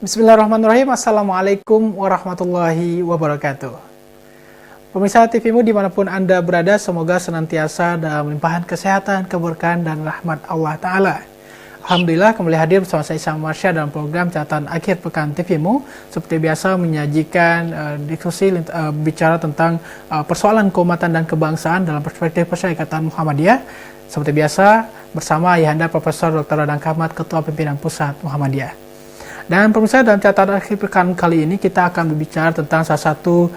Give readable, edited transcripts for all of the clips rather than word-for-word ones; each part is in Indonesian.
Bismillahirrahmanirrahim. Assalamualaikum warahmatullahi wabarakatuh. Pemirsa TVmu dimanapun Anda berada, semoga senantiasa dalam limpahan kesehatan, keberkahan, dan rahmat Allah Ta'ala. Alhamdulillah kembali hadir bersama saya Isam Marsya dalam program catatan akhir pekan TVmu. Seperti biasa menyajikan diskusi bicara tentang persoalan keumatan dan kebangsaan dalam perspektif Persyarikatan Muhammadiyah. Seperti biasa bersama Ayahanda Profesor Dr. Radang Kahmat, Ketua Pimpinan Pusat Muhammadiyah. Dan pemirsa, dalam catatan akhir pekan kali ini kita akan berbicara tentang salah satu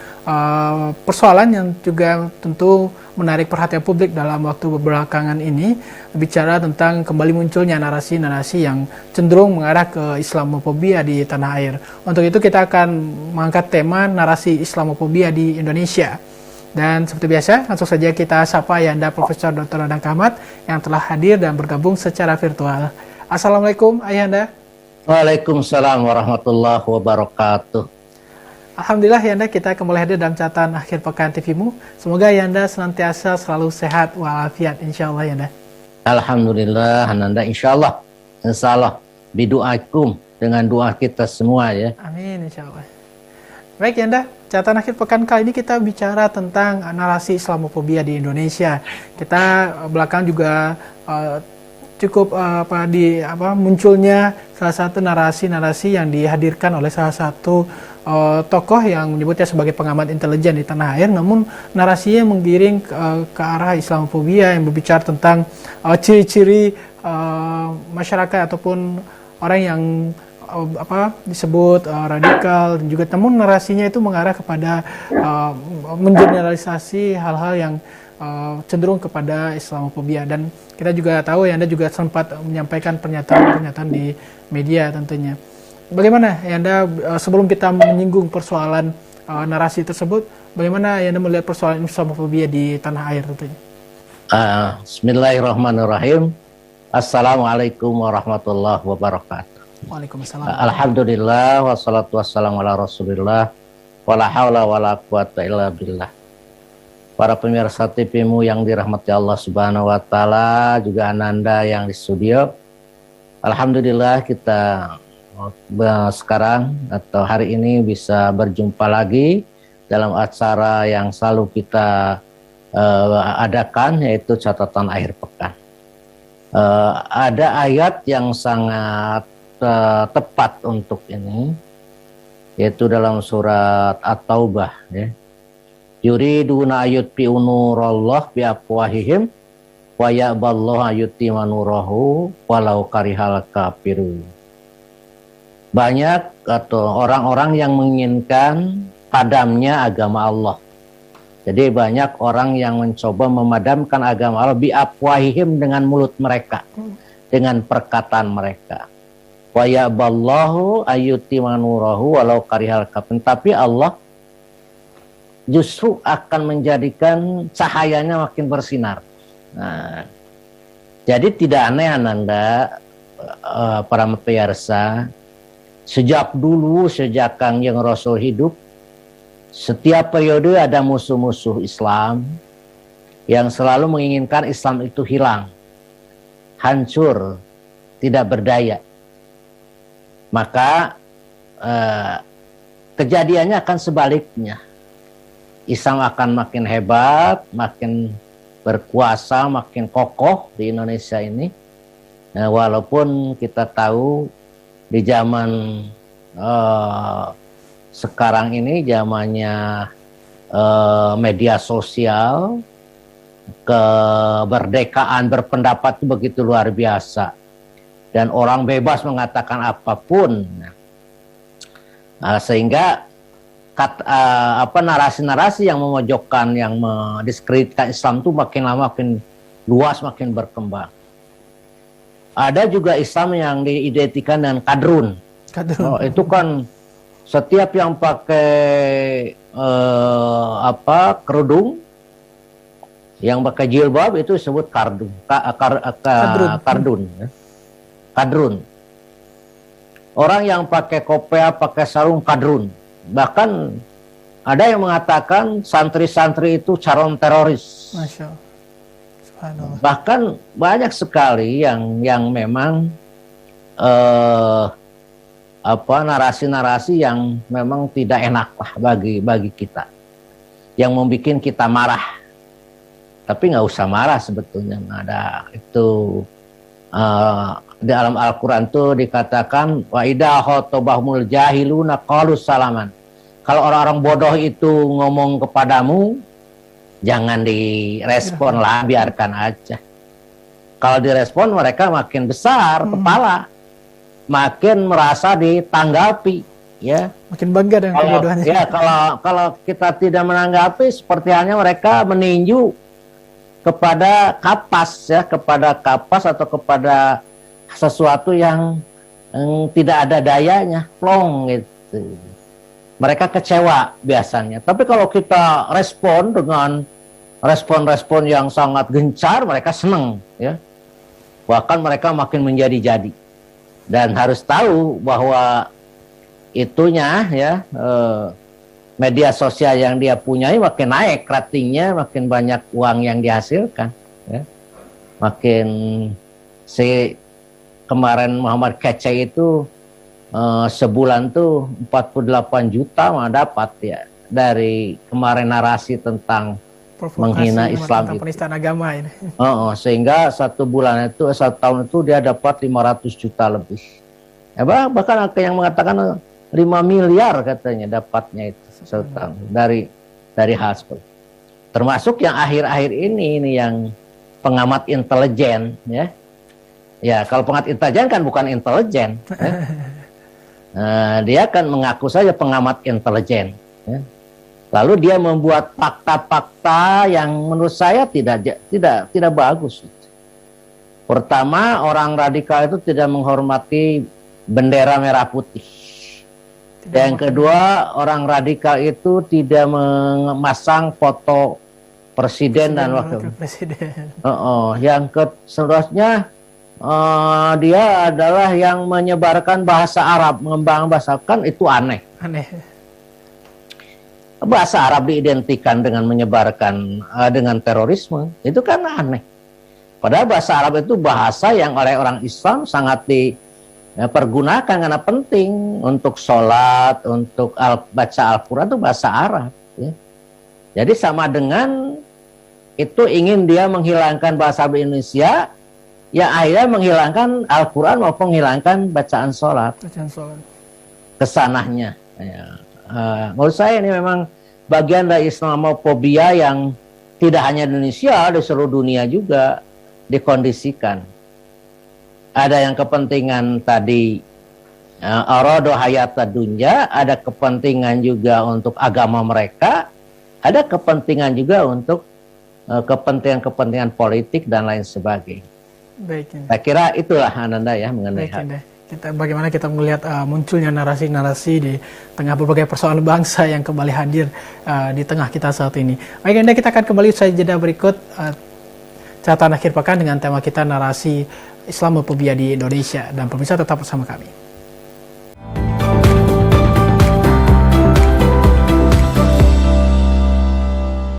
persoalan yang juga tentu menarik perhatian publik dalam waktu belakangan ini, bicara tentang kembali munculnya narasi-narasi yang cenderung mengarah ke Islamofobia di tanah air. Untuk itu kita akan mengangkat tema narasi Islamofobia di Indonesia. Dan seperti biasa, langsung saja kita sapa Ayahanda Profesor Dr. Radang Kahmat yang telah hadir dan bergabung secara virtual. Assalamualaikum Ayahanda. Waalaikumsalam warahmatullahi wabarakatuh. Alhamdulillah Ayahanda, kita kembali hadir dalam catatan akhir pekan TVmu. Semoga Ayahanda senantiasa selalu sehat walafiat, insya Allah Ayahanda. Alhamdulillah, Ananda, insya Allah bidu'akum, dengan doa kita semua ya. Amin, insya Allah. Baik Ayahanda, catatan akhir pekan kali ini kita bicara tentang narasi Islamofobia di Indonesia. Kita belakang juga cukup munculnya salah satu narasi-narasi yang dihadirkan oleh salah satu tokoh yang menyebutnya sebagai pengamat intelijen di tanah air, namun narasinya menggiring ke arah Islamofobia yang berbicara tentang ciri-ciri masyarakat ataupun orang yang disebut radikal, dan juga namun narasinya itu mengarah kepada mengeneralisasi hal-hal yang cenderung kepada Islamofobia. Dan kita juga tahu ya, Anda juga sempat menyampaikan pernyataan-pernyataan di media tentunya. Bagaimana ya Anda, sebelum kita menyinggung persoalan narasi tersebut, bagaimana ya Anda melihat persoalan Islamofobia di tanah air tentunya? Bismillahirrahmanirrahim. Assalamualaikum warahmatullahi wabarakatuh. Waalaikumsalam. Alhamdulillah, wassalatu wassalamu ala rasulillah, wala hawla wala quwata illa billah. Para pemirsa TVmu yang dirahmati Allah Subhanahu wa Ta'ala, juga Ananda yang di studio. Alhamdulillah kita sekarang atau hari ini bisa berjumpa lagi dalam acara yang selalu kita adakan, yaitu catatan akhir pekan. Ada ayat yang sangat tepat untuk ini, yaitu dalam surat At-Taubah ya. Yuriduna yutfi'u nurallah biafwahihim wa ya'ballahu yutimma nurahu walau karihal kafirun. Banyak atau orang-orang yang menginginkan padamnya agama Allah. Jadi banyak orang yang mencoba memadamkan agama Allah biafwahihim, dengan mulut mereka, dengan perkataan mereka. Wa ya'ballahu yutimma nurahu walau karihal kafirun. Tapi Allah justru akan menjadikan cahayanya makin bersinar. Nah, jadi tidak aneh Ananda, para pemirsa, sejak Kangjeng Rasul hidup, setiap periode ada musuh-musuh Islam yang selalu menginginkan Islam itu hilang, hancur, tidak berdaya. Maka kejadiannya akan sebaliknya. Islam akan makin hebat, makin berkuasa, makin kokoh di Indonesia ini. Nah, walaupun kita tahu di zaman sekarang ini, zamannya media sosial, kemerdekaan berpendapat itu begitu luar biasa, dan orang bebas mengatakan apapun. Sehingga narasi-narasi yang memojokkan, yang mendiskreditkan Islam itu makin lama makin luas, makin berkembang. Ada juga Islam yang diidentikan dengan kadrun. Itu kan setiap yang pakai kerudung, yang pakai jilbab itu disebut kardun. Kadrun. Orang yang pakai kopea, pakai sarung, kadrun. Bahkan ada yang mengatakan santri-santri itu calon teroris. Masya Allah. Bahkan banyak sekali yang memang narasi-narasi yang memang tidak enak lah bagi kita, yang membuat kita marah. Tapi nggak usah marah sebetulnya. Ada itu di dalam Al-Quran tuh dikatakan wa idza khatabahumul jahiluna qalu salaman. Kalau orang-orang bodoh itu ngomong kepadamu, jangan direspon lah, biarkan aja. Kalau direspon mereka makin besar kepala, makin merasa ditanggapi, ya. Makin bangga dengan kebodohannya. Ya, kalau kita tidak menanggapi, seperti halnya mereka meninju kepada kapas, ya, kepada kapas atau kepada sesuatu yang tidak ada dayanya, plong gitu. Mereka kecewa biasanya. Tapi kalau kita respon dengan respon-respon yang sangat gencar, mereka senang, ya. Bahkan mereka makin menjadi-jadi. Dan harus tahu bahwa itunya, ya, media sosial yang dia punyai makin naik ratingnya, makin banyak uang yang dihasilkan, ya. Makin kemarin Muhammad Kece itu sebulan tuh 48 juta mah dapat, ya, dari kemarin narasi tentang menghina Islam, tentang penistaan agama ini. Sehingga satu tahun itu dia dapat 500 juta lebih. Ya, bahkan ada yang mengatakan 5 miliar katanya dapatnya itu setahun dari hal seperti. Termasuk yang akhir-akhir ini yang pengamat intelijen, ya. Ya, kalau pengamat intelijen kan bukan intelijen, ya. Dia kan mengaku saja pengamat intelijen, ya. Lalu dia membuat fakta-fakta yang menurut saya tidak bagus. Pertama, orang radikal itu tidak menghormati bendera merah putih. Yang kedua, orang radikal itu tidak memasang foto presiden dan wakil presiden. Yang seterusnya, dia adalah yang menyebarkan bahasa Arab, mengembangkan bahasa, kan itu aneh. Bahasa Arab diidentikan dengan menyebarkan dengan terorisme, itu kan aneh. Padahal bahasa Arab itu bahasa yang oleh orang Islam sangat dipergunakan karena penting untuk sholat, untuk baca Al-Quran itu bahasa Arab, ya. Jadi sama dengan itu ingin dia menghilangkan bahasa Arab Indonesia, yang akhirnya menghilangkan Al-Quran maupun menghilangkan bacaan sholat. Kesanahnya, ya. Menurut saya ini memang bagian dari Islamofobia yang tidak hanya di Indonesia, di seluruh dunia juga dikondisikan. Ada yang kepentingan tadi arado hayata dunya, ada kepentingan juga untuk agama mereka, ada kepentingan juga untuk kepentingan politik dan lain sebagainya. Baik, saya kira itulah Ananda, ya, mengenai hal. Bagaimana kita melihat munculnya narasi-narasi di tengah berbagai persoalan bangsa yang kembali hadir di tengah kita saat ini. Baik Anda, kita akan kembali usai jeda berikut catatan akhir pekan dengan tema kita narasi Islamofobia di Indonesia, dan pemirsa tetap bersama kami.